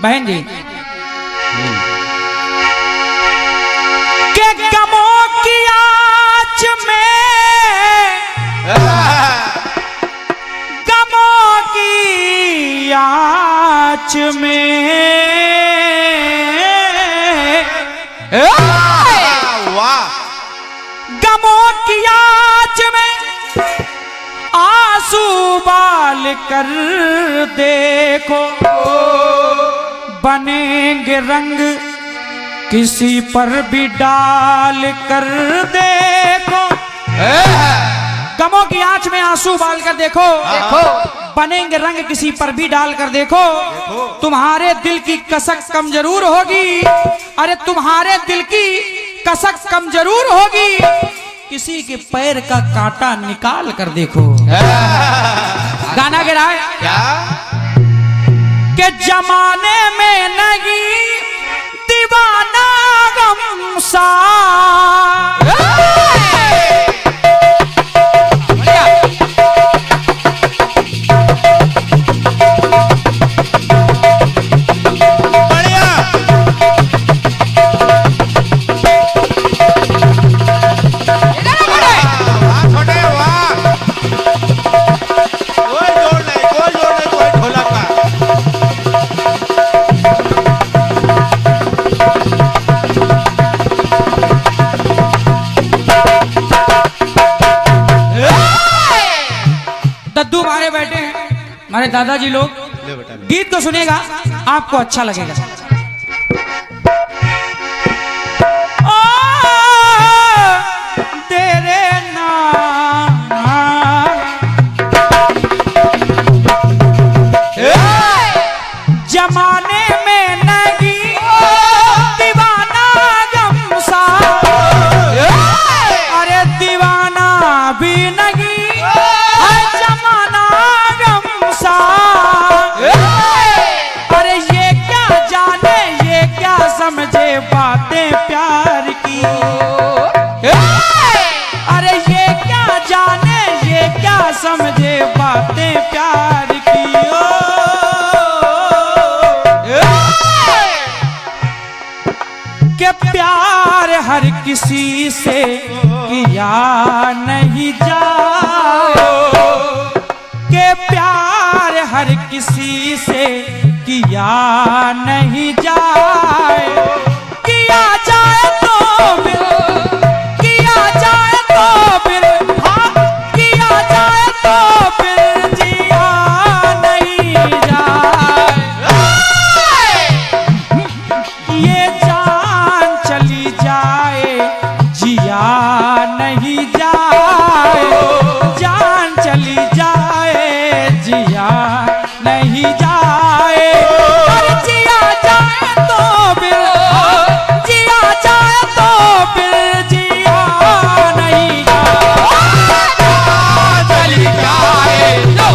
बहन जी के गमों की आँच में, गमों की आँच में गमों की आँच में आंसू बाल कर देखो, बनेंगे रंग किसी पर भी डाल कर देखो। गमों की आंच में आंसू बाल कर देखो, बनेंगे रंग किसी पर भी डाल कर देखो। तुम्हारे दिल की कसक कम जरूर होगी, अरे तुम्हारे दिल की कसक कम जरूर होगी, किसी के पैर का कांटा निकाल कर देखो। गाना गिरा है कि जमाने में नहीं दीवाना गमसा, दद्दू मारे बैठे हैं हमारे दादाजी लोग, गीत तो सुनेगा आपको अच्छा लगेगा। तेरे नाम जमाने में नहीं दीवाना गमसा, अरे दीवाना भी नहीं अरे ये क्या जाने ये क्या समझे बातें प्यार की, अरे ये क्या जाने ये क्या समझे बातें प्यार की। कि प्यार हर किसी से किया नहीं जाए, के प्यार हर किसी से किया नहीं जाए, किया जाए तो फिर, किया जाए तो फिर, हाँ किया जाए तो फिर जिया नहीं जाए। ये जान चली जाए जिया नहीं जाए, जान चली जाए जिया नहीं जाए, और जिया जाए तो फिर, जिया जाए तो फिर जिया नहीं जाए, चली जाए तो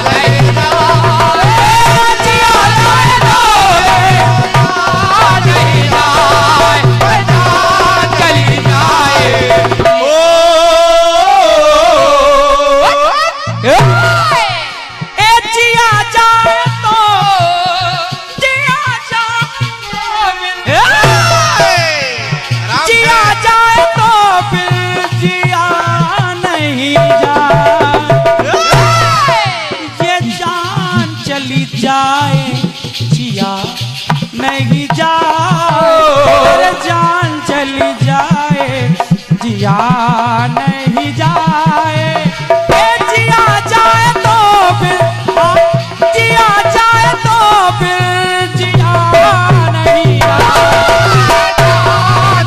नहीं जाए, जिया जाए तो नहीं जाए, चली जाए। जाए जिया नहीं जाए, जान चली जाए जिया नहीं जाए, जिया जाए तो फिर, जिया जाए तो फिर जिया नहीं जाए,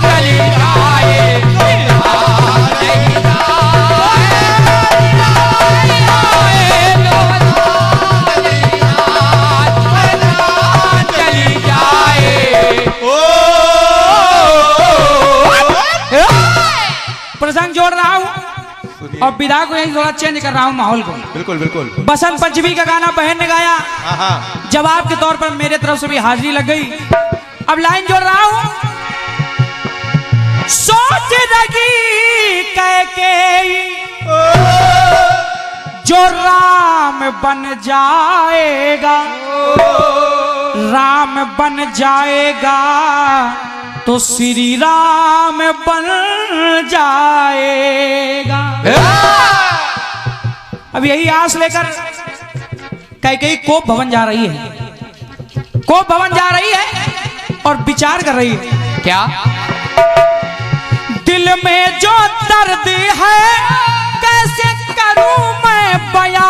चली जाए नहीं प्रसंग जोड़ रहा हूँ और विदा को यही थोड़ा चेंज कर रहा हूँ माहौल को। बिल्कुल बिल्कुल। बसंत पंचमी का गाना बहन ने गाया, जवाब के तौर पर मेरे तरफ से भी हाजिरी लग गई। अब लाइन जोड़ रहा हूँ। सोच रही कह के जो राम बन जाएगा, राम बन जाएगा तो श्री राम बन जाएगा। अब यही आस लेकर कैकेयी कोप भवन जा रही है, कोप भवन जा रही है और विचार कर रही है। क्या? दिल में जो दर्द है कैसे करूं मैं बयां,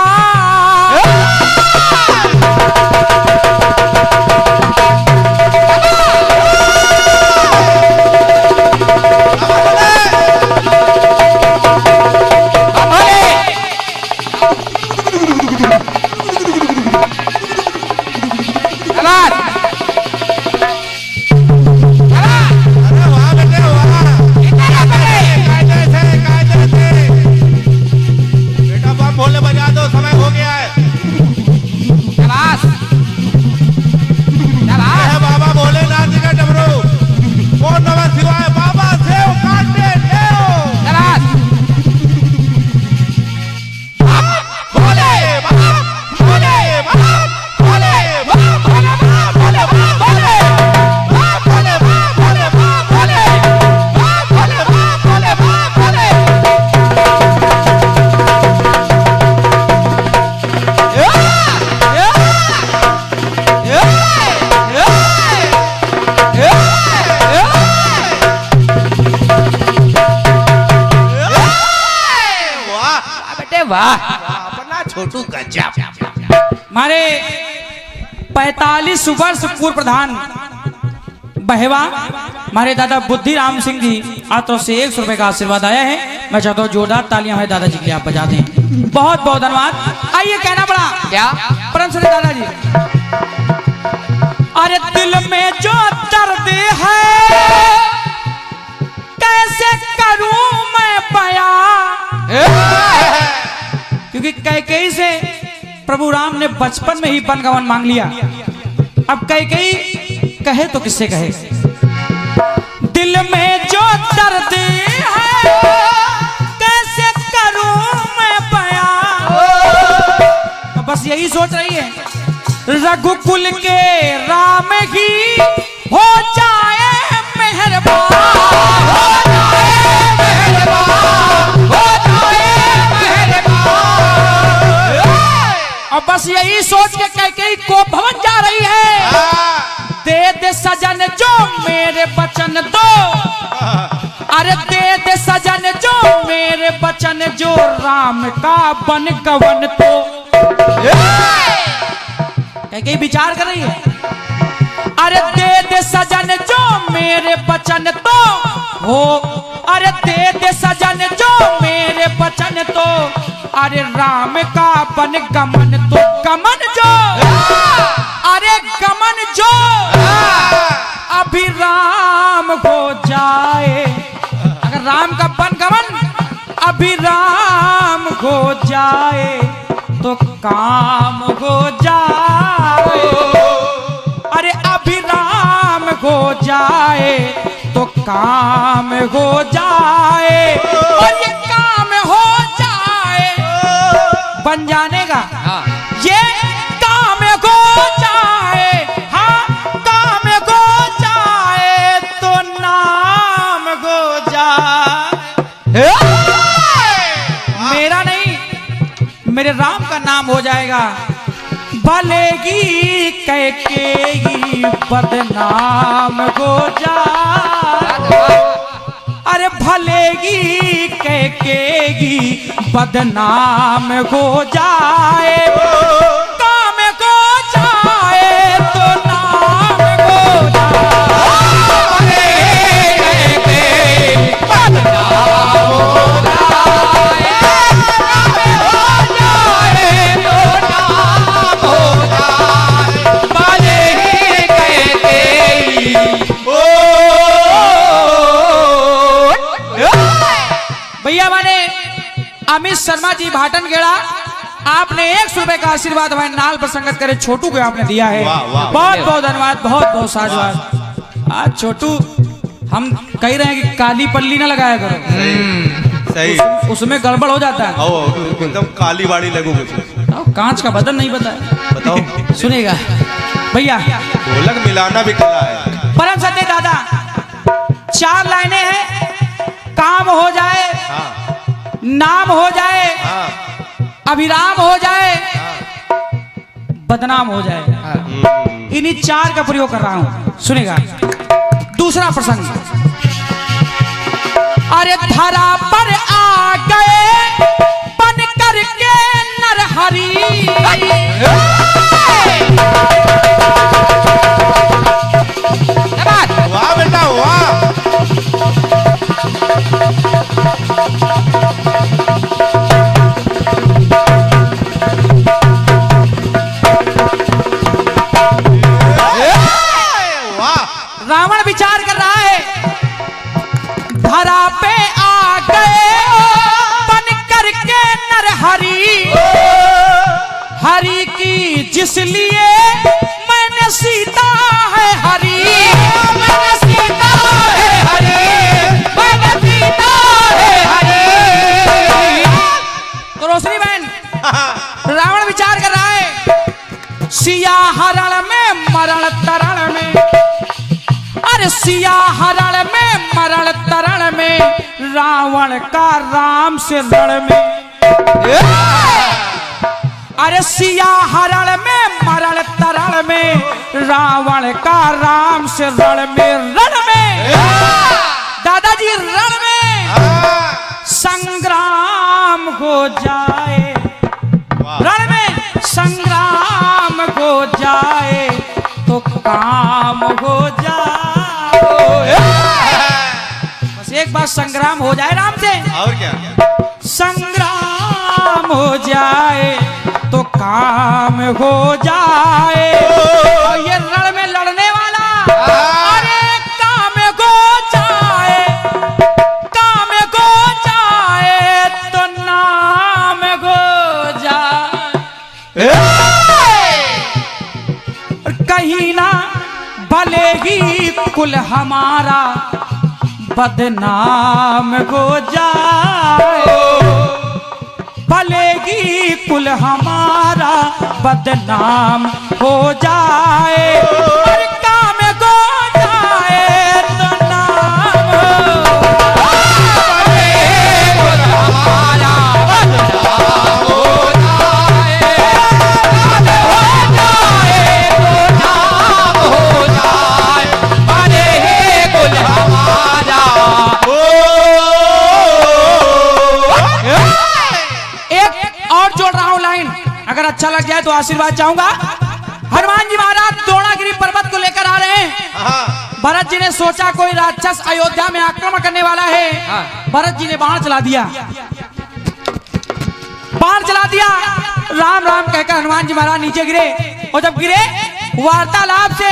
अपना छोटू गजब। हमारे 45 वर्ष पूर्व प्रधान बहेवा हमारे दादा बुद्धिराम सिंह जी हाथों से 100 रुपए का आशीर्वाद आया है। मैं चाहता हूँ जोरदार तालियां हमारे दादाजी के लिए आप बजा दें। बहुत बहुत धन्यवाद। आइए कहना पड़ा क्या? परम श्री दादाजी, अरे दिल में जो दर्द है कैसे करूं मैं बयां, क्योंकि कैकेयी से प्रभु राम ने बचपन में ही वन गवन मांग लिया। अब कैकेयी कहे तो किससे कहे। दिल में जो दर्द है कैसे करूं मैं बयां, तो बस यही सोच रही है रघुकुल के राम ही हो जाए मेहरबान, हो जाए मेहरबान, हो जाए मेहरबान। और बस यही सोच के कैकेयी को भवन जा रही है। दे दे सजन जो मेरे वचन दो, अरे दे दे सजन जो मेरे वचन, जो राम का बन गवन तो। कैकेयी विचार कर रही है, अरे दे दे सजन जो मेरे वचन तो हो, अरे दे दे सजन जो मेरे वचन तो, अरे राम का बन गमन तो। गमन जो, अरे गमन जो अभी राम हो जाए, अगर राम का बन गमन अभी राम हो जाए तो काम हो जाए, अरे अभी राम हो जाए तो काम हो जाए, और ये काम हो जाए बन जाने का, ये काम हो जाए, हाँ काम हो जाए तो नाम हो जाए। मेरा नहीं, मेरे राम का नाम हो जाएगा। भलेगी कैकेयी बदनाम हो जाए, अरे भलेगी कैकेयी बदनाम हो जाए, काम हो जाए तो नाम हो जाए, कैकेयी बदनाम हो जाए, काम हो जाए तो नाम हो जाए, भलेगी कैकेयी। भैया माने अमित शर्मा जी भाटन गेड़ा, आपने 100 रुपए का आशीर्वाद हमारे नाल पर संगत करे छोटू को आपने दिया है। बहुत बहुत धन्यवाद, बहुत बहुत साधुवाद। आज छोटू हम कह रहे हैं कि काली पल्ली ना लगाया करो, सही उसमें गड़बड़ हो जाता है। आओ एकदम काली बाड़ी लगो कुछ कांच का बदन नहीं बताया। बताओ सुनेगा भैया, ढोलक मिलाना भी कला है। परम सत्य दादा, 4 लाइनें हैं। काम हो जाए, हाँ नाम हो जाए, हाँ अभिराम हो जाए, बदनाम हो जाए। इन्हीं 4 का प्रयोग कर रहा हूं, सुनेगा। दूसरा प्रसंग, अरे धरा पर आ गए बन करके नरहरी, वाह बेटा वाह। रावण विचार कर रहा है, धरा पे आ गए बन करके नरहरी, हरि की जिस लिए मैंने सीता है हरि, मैंने सीता है हरि, मैंने सीता है हरि। तो रोशनी बहन, रावण विचार कर रहा है, सिया हरण में मरण तरण में, अरे सिया हरण में मरण तरण में, रावण का राम से रण में, अरे सिया हरण में मरण तरण में, रावण का राम से रण में, रण में दादाजी रण में संग्राम हो जाए, रण में संग्राम हो जाए तो काम हो जाए। बस एक बार संग्राम हो जाए राम से, और क्या, संग्राम हो जाए तो काम हो जाए। और ये रण में लड़ने वाला, अरे काम हो जाए, काम हो जाए तो नाम हो जाए। कहीं ना भले ही कुल हमारा बदनाम हो जाए, भले ही कुल हमारा बदनाम हो जाए, और काम हो जाए तो नाम हो जाए, कुल हमारा बदनाम हो जाए, अगर अच्छा लग जाए तो आशीर्वाद चाहूंगा। हनुमान जी महाराज द्रोणागिरी पर्वत को लेकर आ रहे हैं। भरत जी ने सोचा कोई राक्षस अयोध्या में आक्रमण करने वाला है। भरत जी ने बाण चला दिया, बाण चला दिया, राम राम कहकर हनुमान जी महाराज नीचे गिरे। और जब गिरे, वार्तालाप से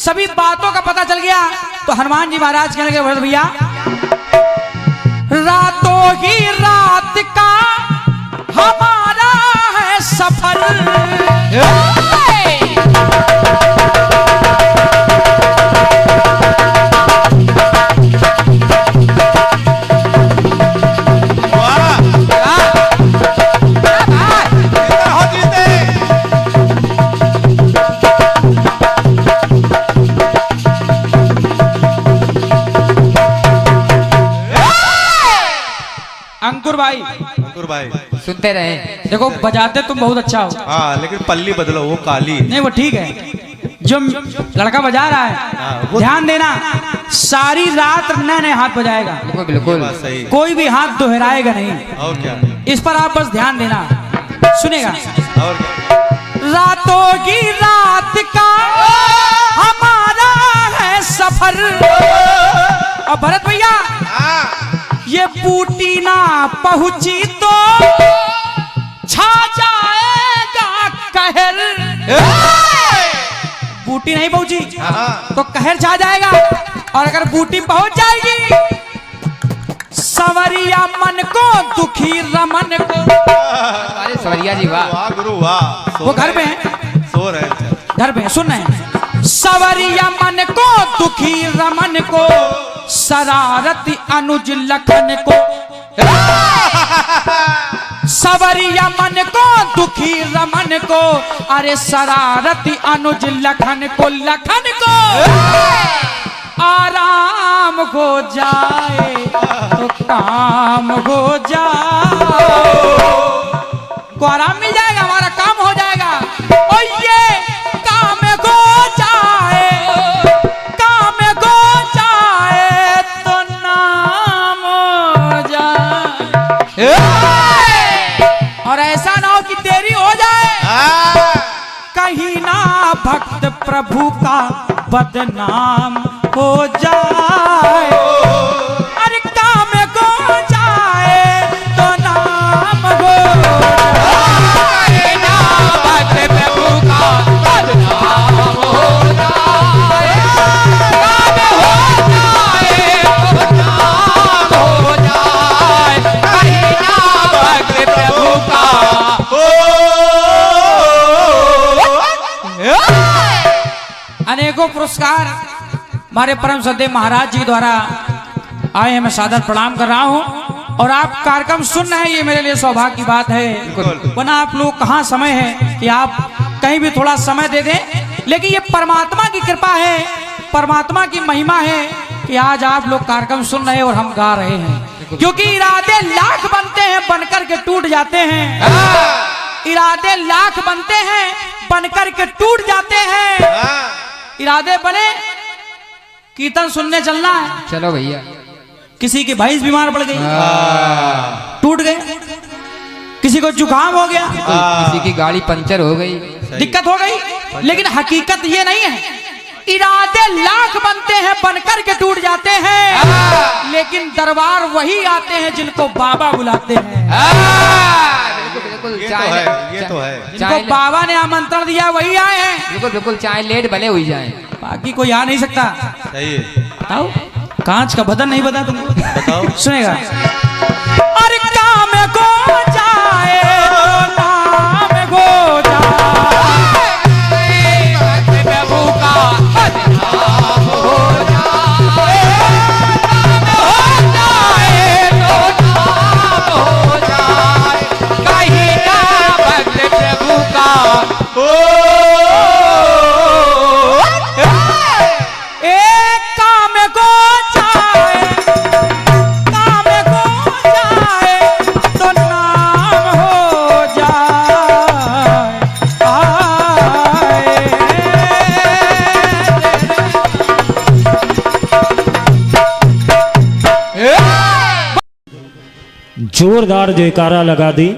सभी बातों का पता चल गया। तो हनुमान जी महाराज कहने लगे, भरत भैया रातों ही रात का हमारा है सफर, अंकुर भाई सुनते रहे। देखो बजाते तुम बहुत अच्छा हो, हाँ, लेकिन पल्ली बदलो, वो काली नहीं वो ठीक है। जो लड़का बजा रहा है ध्यान देना, सारी रात नए नए हाथ बजाएगा, बिल्कुल बिल्कुल सही। कोई भी हाथ दोहराएगा नहीं। और क्या, इस पर आप बस ध्यान देना। सुनेगा, और क्या, रातों की रात का हमारा है सफर। और भरत भैया ये बूटी ना पहुंची तो छा जाएगा कहर, बूटी नहीं पहुंची तो कहर छा जाएगा। और अगर बूटी पहुंच जाएगी, सवरिया मन को दुखी रमन को। अरे सवरिया जी वाह, वाह गुरु वाह। वो घर पे है, सो रहे हैं, घर पे सुन रहे हैं। सवरिया मन को दुखी रमन को, शरारती अनुज लखन को। सवरिया मन को दुखी रमन को, अरे शरारती अनुज लखन को आराम हो जाए तो काम हो जाए, को आराम मिल जाएगा, हमारा काम हो जाएगा। और ये काम हो जाए तो नाम हो जाए, और ऐसा ना हो कि देरी हो जाए, कहीं ना भक्त प्रभु का बदनाम हो जाए। अरे काम हो जाए तो नाम हो जाए, ना भक्त प्रभु का बदनाम हो जाए, काम हो जाए तो नाम हो जाए, कहीं ना भक्त प्रभु का। अनेकों पुरस्कार हमारे परम श्रद्धेय महाराज जी द्वारा आए हैं, मैं सादर प्रणाम कर रहा हूं। और आप कार्यक्रम सुन रहे हैं, ये मेरे लिए सौभाग्य की बात है। वरना आप लोग कहाँ समय है कि आप कहीं भी थोड़ा समय दे दें, लेकिन ये परमात्मा की कृपा है, परमात्मा की महिमा है कि आज आप लोग कार्यक्रम सुन रहे हैं और हम गा रहे हैं। क्योंकि इरादे लाख बनते हैं, बनकर के टूट जाते हैं। इरादे लाख बनते हैं, बनकर के टूट जाते हैं। इरादे बने कीर्तन सुनने चलना है, चलो भैया, किसी की भैंस बीमार पड़ गई, टूट गए, किसी को जुकाम हो गया, किसी की गाड़ी पंचर हो गई, दिक्कत हो गई। लेकिन हकीकत ये नहीं है, इरादे लाख बनते हैं, बनकर के टूट जाते हैं, लेकिन दरबार वही आते हैं जिनको बाबा बुलाते हैं। बिल्कुल, ये तो है। जिनको बाबा ने आमंत्रण दिया वही आए हैं। बिल्कुल, चाहे लेट भले हुई जाए, बाकी कोई आ नहीं सकता। सही है। बताओ, कांच का बदन नहीं बता तुमको, बताओ। सुनेगा। अरे काम हो जाए तो नाम हो जाए, प्रभु का बदनाम हो जाए, काम हो जाए तो नाम हो जाए, कहीं ना भक्त प्रभु का। एक काम हो जाए, काम हो जाए तो नाम हो जाए। जोरदार जयकारा लगा दी,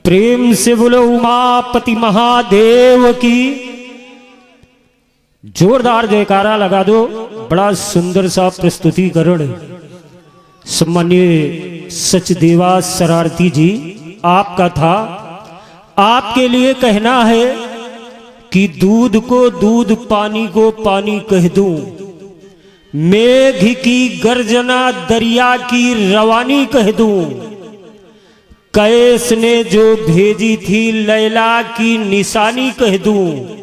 प्रेम से बोलो उमापति महादेव की। जोरदार जयकारा लगा दो। बड़ा सुंदर सा प्रस्तुतिकरण सम्मानीय सचदेवा शरारती जी आपका था। आपके लिए कहना है कि दूध को दूध, पानी को पानी कह दूं, मेघ की गर्जना दरिया की रवानी कह दूं, कैस ने जो भेजी थी लैला की निशानी कह दूं,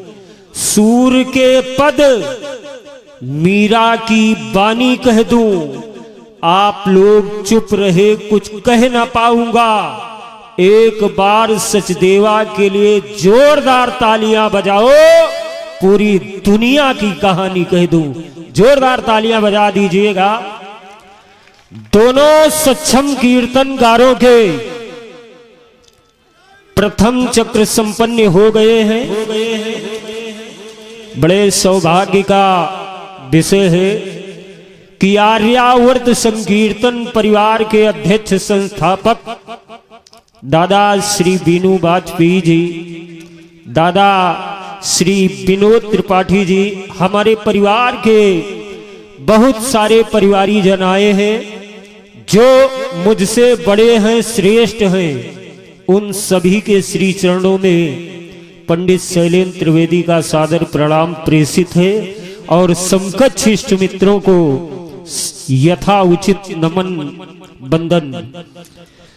सूर के पद मीरा की बानी कह दूं। आप लोग चुप रहे, कुछ कह ना पाऊंगा। एक बार सचदेवा के लिए जोरदार तालियां बजाओ, पूरी दुनिया की कहानी कह दूं। जोरदार तालियां बजा दीजिएगा। दोनों सक्षम कीर्तनकारों के प्रथम चक्र संपन्न हो गए हैं। बड़े सौभाग्य का विषय है कि आर्यावर्त संकीर्तन परिवार के अध्यक्ष संस्थापक दादा श्री बीनू वाजपेयी जी, दादा श्री विनोद त्रिपाठी जी, हमारे परिवार के बहुत सारे परिवारी जन आए हैं जो मुझसे बड़े हैं, श्रेष्ठ हैं। उन सभी के श्री चरणों में पंडित शैलेंद्र त्रिवेदी का सादर प्रणाम प्रेषित है और समकक्ष इष्ट मित्रों को यथा उचित नमन बंदन।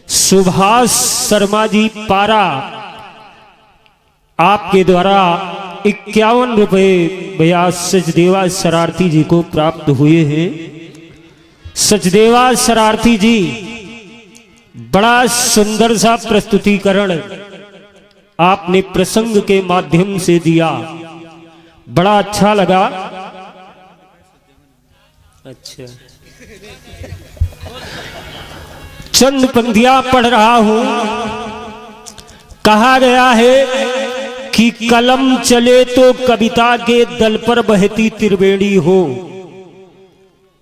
सुभाष शर्मा जी पारा, आपके द्वारा 51 रुपए भैया सचदेवा शरारती जी को प्राप्त हुए हैं। सचदेवा शरारती जी बड़ा सुंदर सा प्रस्तुतिकरण आपने प्रसंग के माध्यम से दिया, बड़ा अच्छा लगा। अच्छा, चंद पंक्तियां पढ़ रहा हूं। कहा गया है कि कलम चले तो कविता के दल पर बहती त्रिवेणी हो।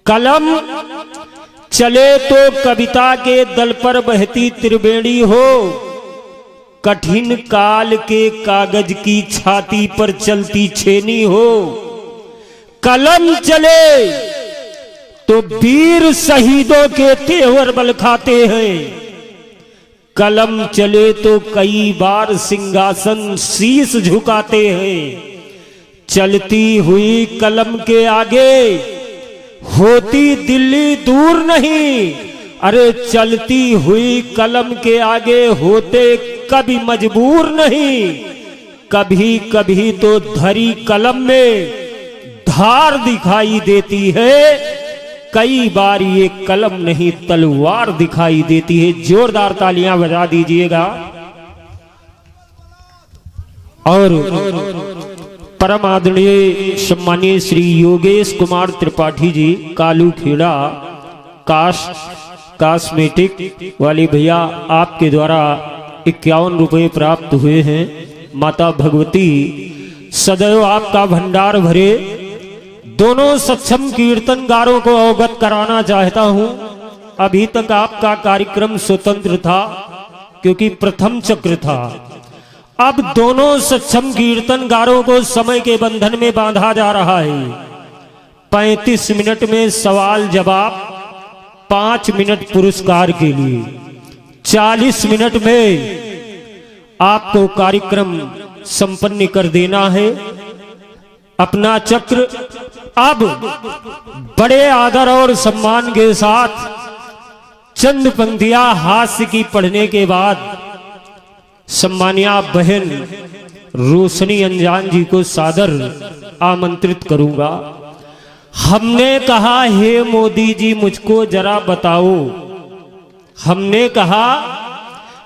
कलम चले तो कविता के दल पर बहती त्रिवेणी हो, कठिन काल के कागज की छाती पर चलती छेनी हो। कलम चले तो वीर शहीदों के तेवर बल खाते हैं, कलम चले तो कई बार सिंहासन शीश झुकाते हैं। चलती हुई कलम के आगे होती दिल्ली दूर नहीं, अरे चलती हुई कलम के आगे होते कभी मजबूर नहीं। कभी कभी तो धरी कलम में धार दिखाई देती है, कई बार ये कलम नहीं तलवार दिखाई देती है। जोरदार तालियां बजा दीजिएगा। और परम आदरणीय सम्मानीय श्री योगेश कुमार त्रिपाठी जी कालू खेड़ा कॉस्मेटिक वाले भैया, आपके द्वारा 51 रुपये प्राप्त हुए हैं। माता भगवती सदैव आपका भंडार भरे। दोनों सक्षम कीर्तनकारों को अवगत कराना चाहता हूं, अभी तक आपका कार्यक्रम स्वतंत्र था क्योंकि प्रथम चक्र था। अब दोनों सक्षम कीर्तनकारों को समय के बंधन में बांधा जा रहा है। 35 मिनट में सवाल जवाब, 5 मिनट पुरस्कार के लिए, 40 मिनट में आपको कार्यक्रम संपन्न कर देना है। अपना चक्र अब बड़े आदर और सम्मान के साथ चंद पंक्तियां हास्य की पढ़ने के बाद सम्मानिया बहन रोशनी अंजान जी को सादर आमंत्रित करूंगा। हमने कहा हे मोदी जी मुझको जरा बताओ, हमने कहा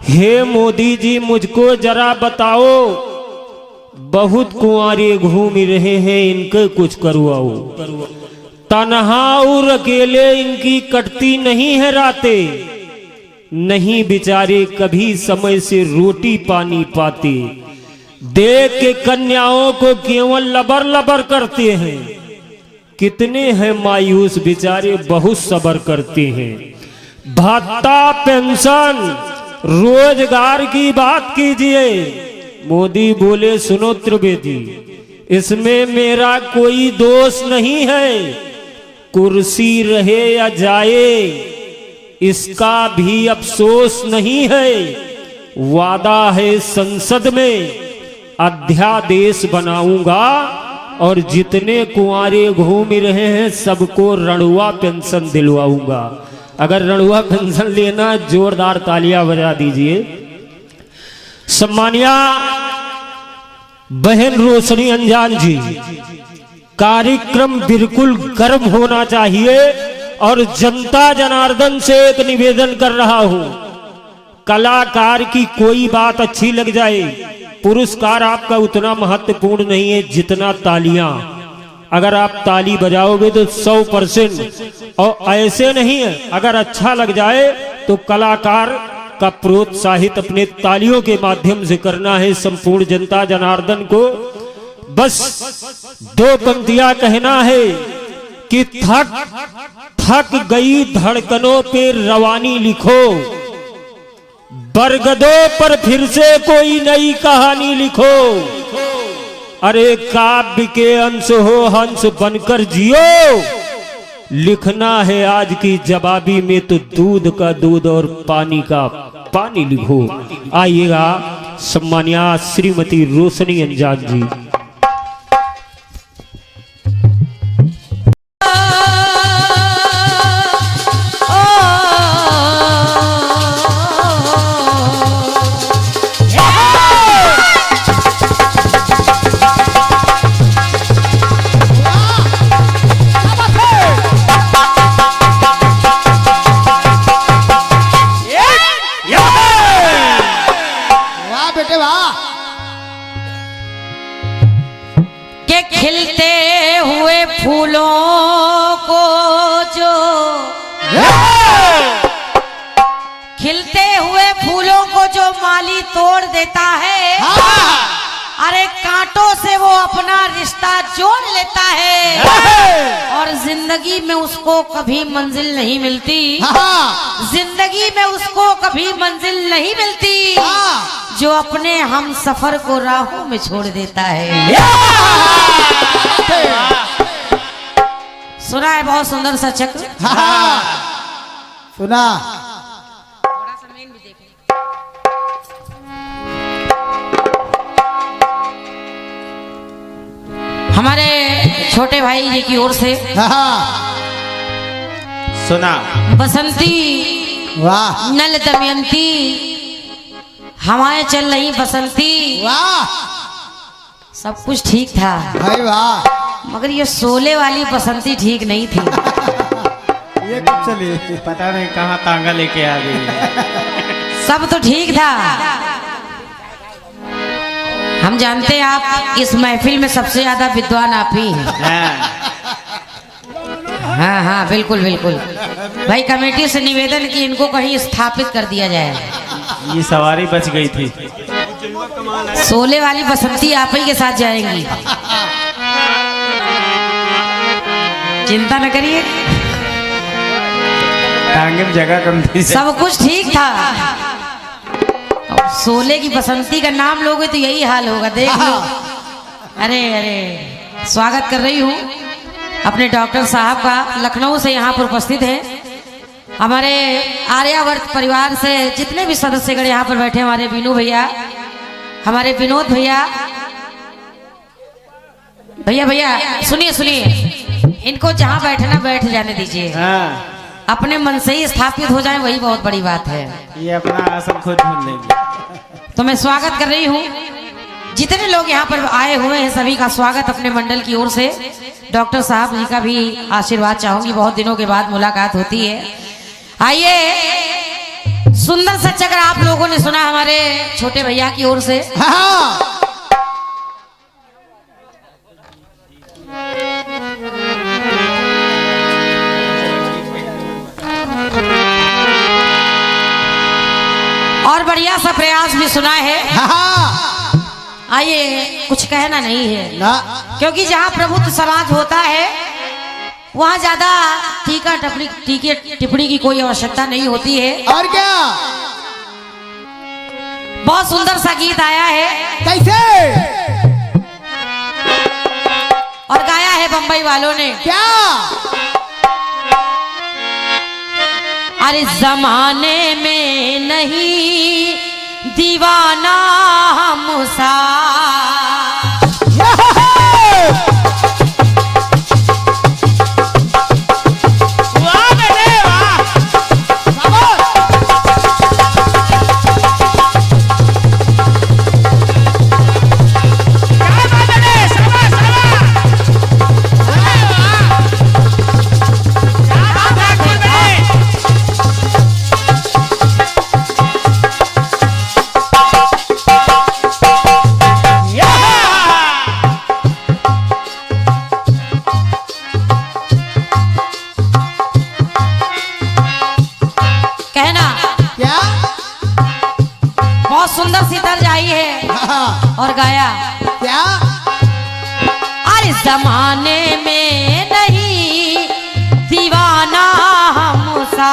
हे मोदी जी मुझको जरा बताओ, बहुत कुंवारे घूम रहे हैं इनके कुछ करवाओ। तन्हा और अकेले इनकी कटती नहीं है रातें, नहीं बेचारे कभी समय से रोटी पानी पाते। देख के कन्याओं को केवल लबर लबर करते हैं, कितने हैं मायूस बेचारे बहुत सब्र करते हैं। भत्ता पेंशन रोजगार की बात कीजिए। मोदी बोले सुनो त्रिवेदी, इसमें मेरा कोई दोष नहीं है, कुर्सी रहे या जाए इसका भी अफसोस नहीं है। वादा है संसद में अध्यादेश बनाऊंगा और जितने कुंवारे घूम रहे हैं सबको रणुआ पेंशन दिलवाऊंगा। अगर रणुआ पेंशन लेना जोरदार तालियां बजा दीजिए। सम्मानिया बहन रोशनी अंजान जी, कार्यक्रम बिल्कुल गर्म होना चाहिए और जनता जनार्दन से एक निवेदन कर रहा हूं, कलाकार की कोई बात अच्छी लग जाए, पुरस्कार आपका उतना महत्वपूर्ण नहीं है जितना तालियां। अगर आप ताली बजाओगे तो 100%, और ऐसे नहीं है अगर अच्छा लग जाए तो कलाकार का प्रोत्साहित अपने तालियों के माध्यम से करना है। संपूर्ण जनता जनार्दन को बस 2 पंक्तियां कहना है कि थक गई धड़कनों पे रवानी लिखो, बरगदों पर फिर से कोई नई कहानी लिखो। अरे काव्य के अंश हो हंस बनकर जियो, लिखना है आज की जवाबी में तो दूध का दूध और पानी का पानी लिखो। आइएगा सम्मानिया श्रीमती रोशनी अंजान जी। बेटे वाह। के खिलते हुए फूलों को जो खिलते हुए फूलों को जो माली तोड़ देता है, अरे कांटों से वो अपना रिश्ता जोड़ लेता है और जिंदगी में उसको कभी मंजिल नहीं मिलती। जिंदगी में उसको कभी मंजिल नहीं मिलती जो अपने हम सफर को राहों में छोड़ देता है। सुना है बहुत सुंदर सा चक्र। सुना। हमारे छोटे भाई जी की ओर से सुना। बसंती वाह नल दमयंती हवाएं चल रही बसंती, वाह सब कुछ ठीक था भाई वाह। मगर ये शोले वाली बसंती ठीक नहीं थी। ये कब चली? पता नहीं कहाँ तांगा लेके आ गई। सब तो ठीक था। हम जानते हैं आप इस महफिल में सबसे ज्यादा विद्वान आप ही हैं। हाँ हाँ बिल्कुल बिल्कुल। भाई कमेटी से निवेदन कि इनको कहीं स्थापित कर दिया जाए। ये सवारी बच गई थी। शोले वाली बसंती आप ही के साथ जाएंगी, चिंता न करिए। टांगे में जगह कम थी। सब कुछ ठीक था। शोले की बसंती का नाम लोगे तो यही हाल होगा, देख लो। अरे अरे स्वागत कर रही हूँ अपने डॉक्टर साहब का, लखनऊ से यहाँ पर उपस्थित है। हमारे आर्यावर्त परिवार से जितने भी सदस्यगण यहाँ पर बैठे, हमारे बीनू भैया, हमारे विनोद भैया, भैया भैया सुनिए सुनिए, इनको जहाँ बैठना बैठ जाने दीजिए। अपने मन से ही स्थापित हो जाए वही बहुत बड़ी बात है। ये अपना आसन खुद ढूंढ लेंगे। तो मैं स्वागत कर रही हूँ जितने लोग यहाँ पर आए हुए हैं, सभी का स्वागत अपने मंडल की ओर से। डॉक्टर साहब जी का भी आशीर्वाद चाहूंगी, बहुत दिनों के बाद मुलाकात होती है। आइए, सुंदर सा चक्र आप लोगों ने सुना हमारे छोटे भैया की ओर से। और बढ़िया सा प्रयास भी सुना है। आइए, कुछ कहना नहीं है ना, क्योंकि जहाँ प्रभुत्व समाज होता है वहाँ ज्यादा टीका टिप्पणी की कोई आवश्यकता नहीं होती है। और क्या? बहुत सुंदर सा गीत आया है। कैसे? और गाया है बंबई वालों ने। क्या? अरे जमाने में नहीं दीवाना हमसा, सुंदर सी तर्ज आई है और गाया। क्या? अरे जमाने में नहीं दीवाना हमसा,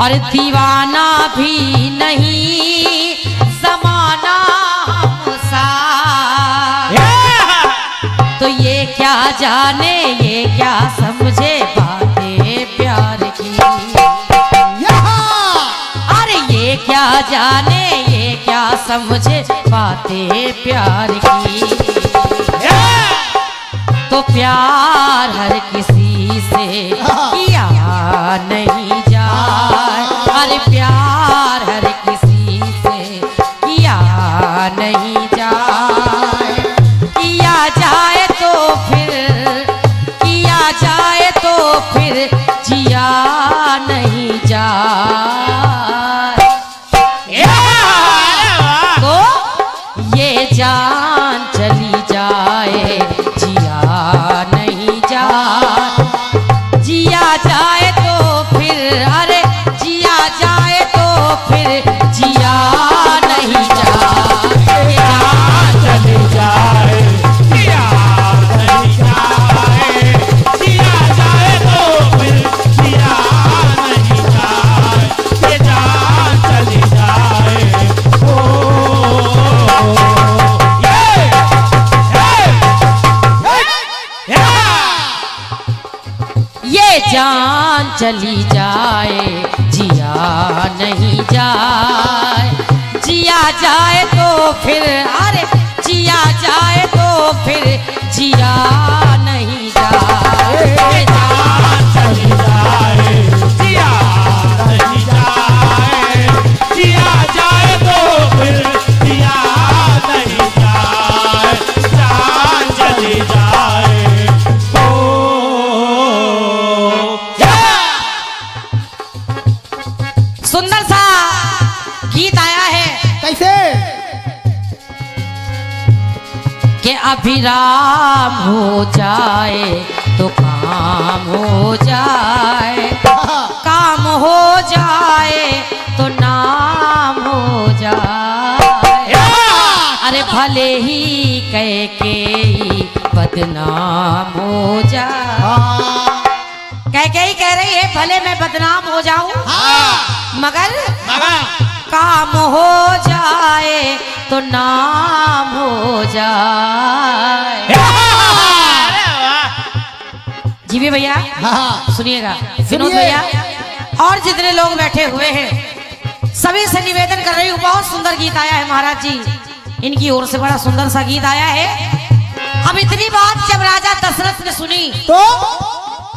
और दीवाना भी नहीं जमाना हमसा। तो ये क्या जाने, ये क्या समझे बातें प्यार की। क्या जाने, ये क्या समझे बातें प्यार की। तो प्यार हर किसी से किया नहीं जाए, अरे प्यार हर किसी से किया नहीं जाए। किया जाए तो फिर, किया जाए तो फिर जिया नहीं जाए। चली जाए जिया नहीं जाए, जिया जाए तो फिर, अरे जिया जाए तो फिर जिया नहीं जाए। चली जाए जिया नहीं जाए, जिया जाए तो फिर जिया नहीं जाए, जान चली जाए। सुंदर सा गीत आया है कैसे? कि अभिराम हो जाए तो काम हो जाए, काम हो जाए तो नाम हो जाए। अरे भले ही कैकेयी बदनाम हो जाए, कैकेयी कह रही है भले मैं बदनाम हो जाऊं, मगर काम हो जाए तो नाम हो जाए। जीवी भैया हाँ सुनिएगा, विनोद भैया और जितने लोग बैठे हुए हैं सभी से निवेदन कर रही हूँ, बहुत सुंदर गीत आया है महाराज जी, इनकी ओर से बड़ा सुंदर सा गीत आया है। अब इतनी बात जब राजा दशरथ ने सुनी तो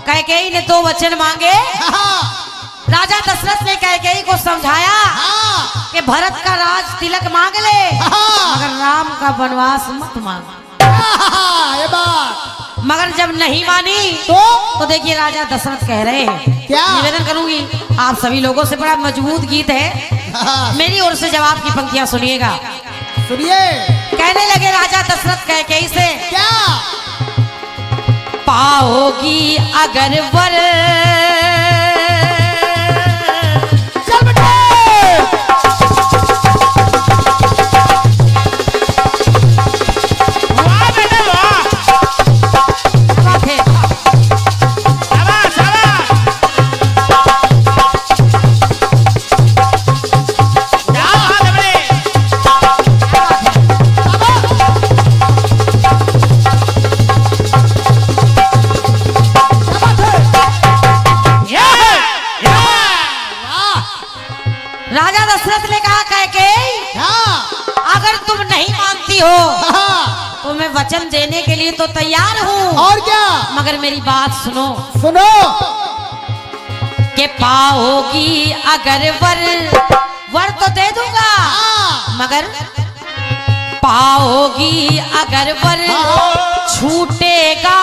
कैकेयी ने 2 वचन मांगे। राजा दशरथ ने कैकेयी को समझाया कि भरत का राज तिलक मांग ले, मगर राम का वनवास मत मांग। ये बात मगर जब नहीं मानी तो देखिए राजा दशरथ कह रहे हैं, क्या? निवेदन करूंगी आप सभी लोगों से, बड़ा मजबूत गीत है, मेरी ओर से जवाब की पंक्तियां सुनिएगा। सुनिए कहने लगे राजा दशरथ कैकेयी से, क्या? पाओगी अगर वर, चल बेटे राजा दशरथ ने कहा कैकेयी अगर तुम नहीं मानती हो तो मैं वचन देने के लिए तो तैयार हूँ, और क्या? मगर मेरी बात सुनो सुनो कि पाओगी अगर वर, वर तो दे दूंगा, मगर पाओगी अगर वर छूटेगा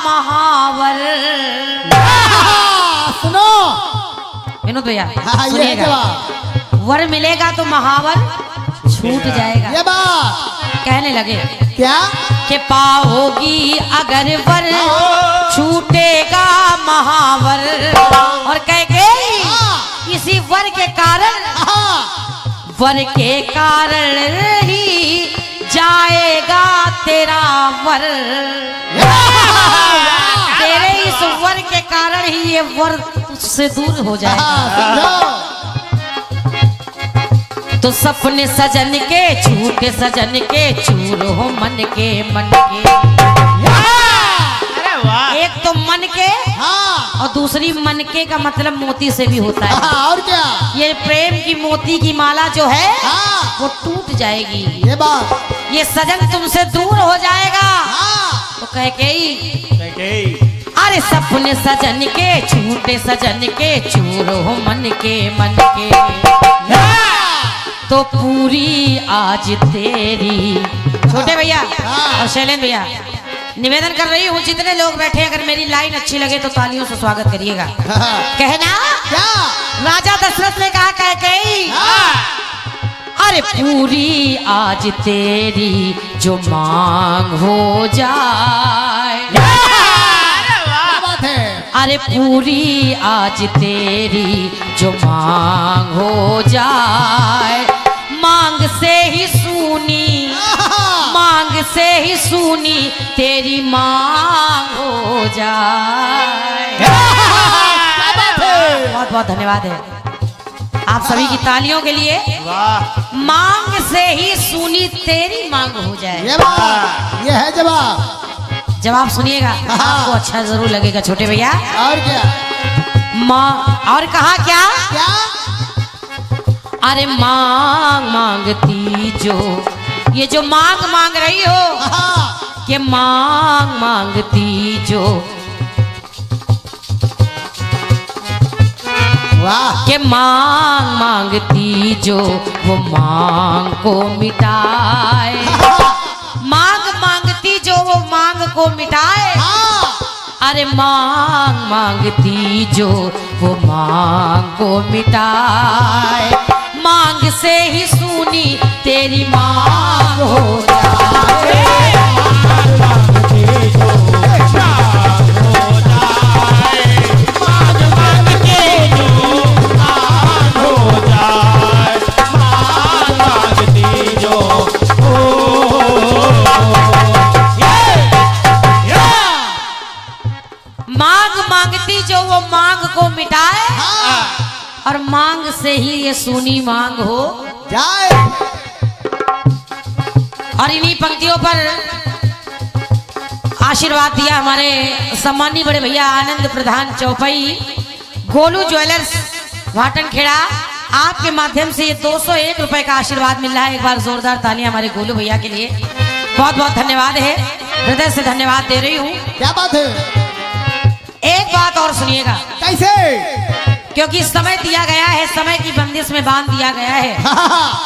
महावर। सुनो विनोद भैया ये है सुनिएगा, जवाब। वर मिलेगा तो महावर छूट जाएगा। ये बात कहने लगे क्या? कि पाओगी अगर वर छूटेगा महावर, और कैकेयी इसी वर के कारण, वर के कारण ही जाएगा तेरा वर, तेरे इस वर के कारण ही ये वर तुझसे दूर हो जाएगा। तो सपने सजन के झूठे सजन के चूर हो मन के, मन के एक तो मन के और दूसरी मन के का मतलब मोती से भी होता है। और क्या? ये प्रेम की मोती की माला जो है वो टूट जाएगी, ये बात ये सजन तुमसे दूर हो जाएगा। तो कैकेयी अरे सपने सजन के झूठे सजन के चूर हो मन के, मन के तो पूरी आज तेरी। छोटे भैया और शैलेंद्र भैया निवेदन कर रही हूँ, जितने लोग बैठे अगर मेरी लाइन अच्छी लगे तो तालियों से स्वागत करिएगा। कहना क्या? राजा दशरथ ने कहा कैकेयी अरे पूरी आज तेरी जो मांग हो जाए, अरे पूरी आज तेरी जो मांग हो जाए, मांग से ही सुनी, मांग से ही सुनी तेरी मांग हो जाए। बहुत बहुत धन्यवाद है आप सभी की तालियों के लिए। मांग से ही सुनी तेरी मांग हो जाए, ये है जवाब। जवाब सुनिएगा आपको अच्छा जरूर लगेगा छोटे भैया। और क्या? माँ और कहा क्या? क्या? अरे मांग मांगती जो, ये जो मांग मांग रही हो, हाँ, कि मांग मांगती जो, वाह, कि मांग मांगती जो वो मांग को मिटाए, मांग मांगती जो वो मांग को मिटाए, हाँ, अरे मांग मांगती जो वो मांग को मिटाए, मांग से ही सुनी तेरी मांग हो जाए। मांग मांगती जो वो मांग को मिटाए, और मांग से ही ये सुनी मांग हो जाए। और इन्हीं पंक्तियों पर आशीर्वाद दिया हमारे सम्मानी बड़े भैया आनंद प्रधान चौपाई, गोलू ज्वेलर्स वाटन खेड़ा। आपके माध्यम से ये 201 रुपए का आशीर्वाद मिल रहा है। एक बार जोरदार तालियां हमारे गोलू भैया के लिए। बहुत बहुत धन्यवाद है, हृदय से धन्यवाद दे रही हूँ। क्या बात है? एक बात और सुनिएगा, कैसे? क्योंकि समय दिया गया है, समय की बंदिश में बांध दिया गया है,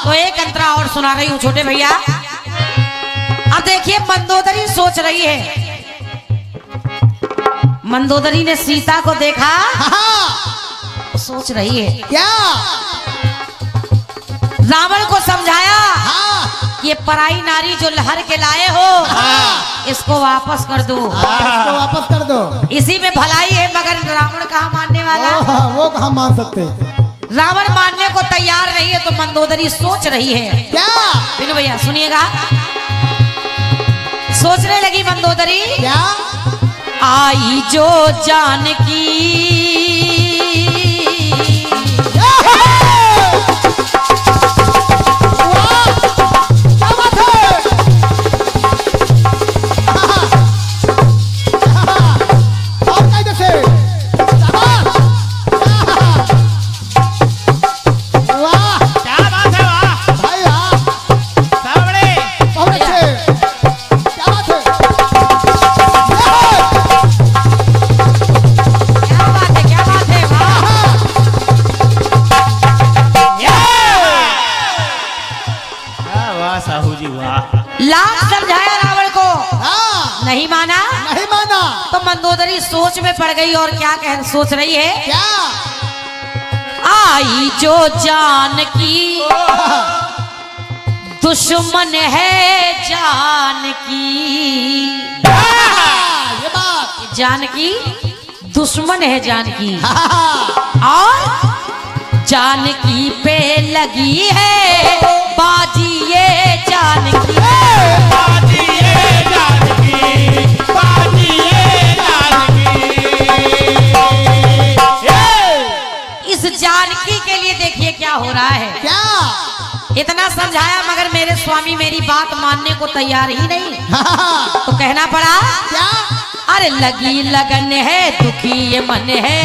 तो एक अंतरा और सुना रही हूँ छोटे भैया। अब देखिए, मंदोदरी सोच रही है, मंदोदरी ने सीता को देखा, सोच रही है क्या? रावण को समझाया हाँ, कि ये पराई नारी जो लहर के लाए हो, इसको वापस कर दो, इसको वापस कर दो। इसी में भलाई है। मगर रावण कहाँ मानने वाला? वो कहाँ मान सकते? रावण मानने को तैयार नहीं है, तो मंदोदरी सोच रही है। क्या? बिनु भैया सुनिएगा, सोचने लगी मंदोदरी, क्या? आई जो जानकी, लाख समझाया रावण को, नहीं माना। नहीं माना तो मंदोदरी सोच में पड़ गई, और क्या कह सोच रही है? क्या? आई जो जानकी, दुश्मन है जानकी, ये बात। जानकी दुश्मन है जानकी, और जानकी पे लगी है बाजी ये जानकी, इस जानकी के लिए देखिए क्या हो रहा है। क्या? इतना समझाया, मगर मेरे स्वामी मेरी बात मानने को तैयार ही नहीं, तो कहना पड़ा, क्या? अरे लगी लगन है, दुखी ये मन है,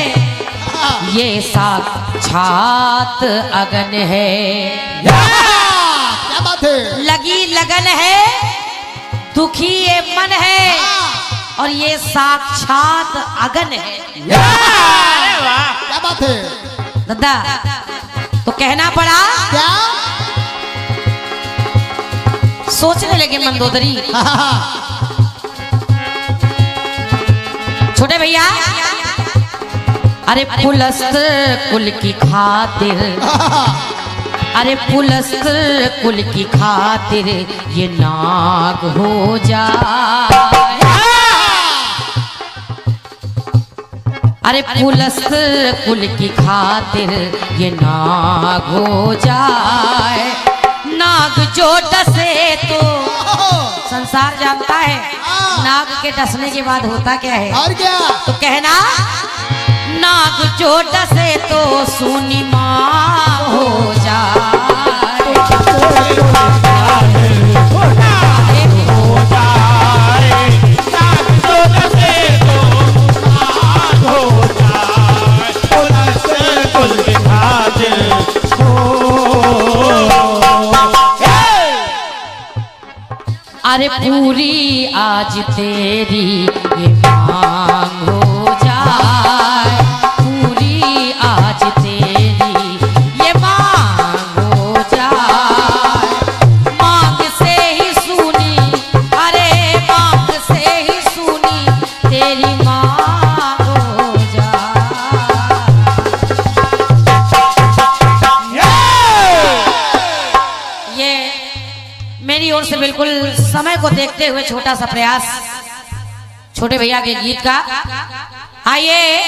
ये साक्षात अगन है। क्या बात है? लगी लगन है, दुखी ये मन है, और ये साक्षात अगन है। क्या बात है? दादा, तो कहना पड़ा, क्या? सोचने लगे मंदोदरी। छोटे भैया, अरे पुलस्त कुल की खातिर, अरे पुलस्त कुल की खातिर ये नाग हो जाए, अरे पुलस्त कुल की खातिर ये नाग हो जाए। नाग जो डसे तो संसार जानता है, नाग के डसने के बाद होता क्या है। और क्या? तो कहना, नाग जो डसे तो सुनी माँ हो जाए। हो जाए अरे पूरी आज तेरी ये मांग हो जाए, पूरी आज तेरी ये मांग हो जाए। मांग से ही सुनी, अरे मांग से ही सुनी तेरी मांग हो जाए। ये मेरी ओर से बिल्कुल समय को देखते हुए छोटा सा प्रयास छोटे भैया के गीत का। आइए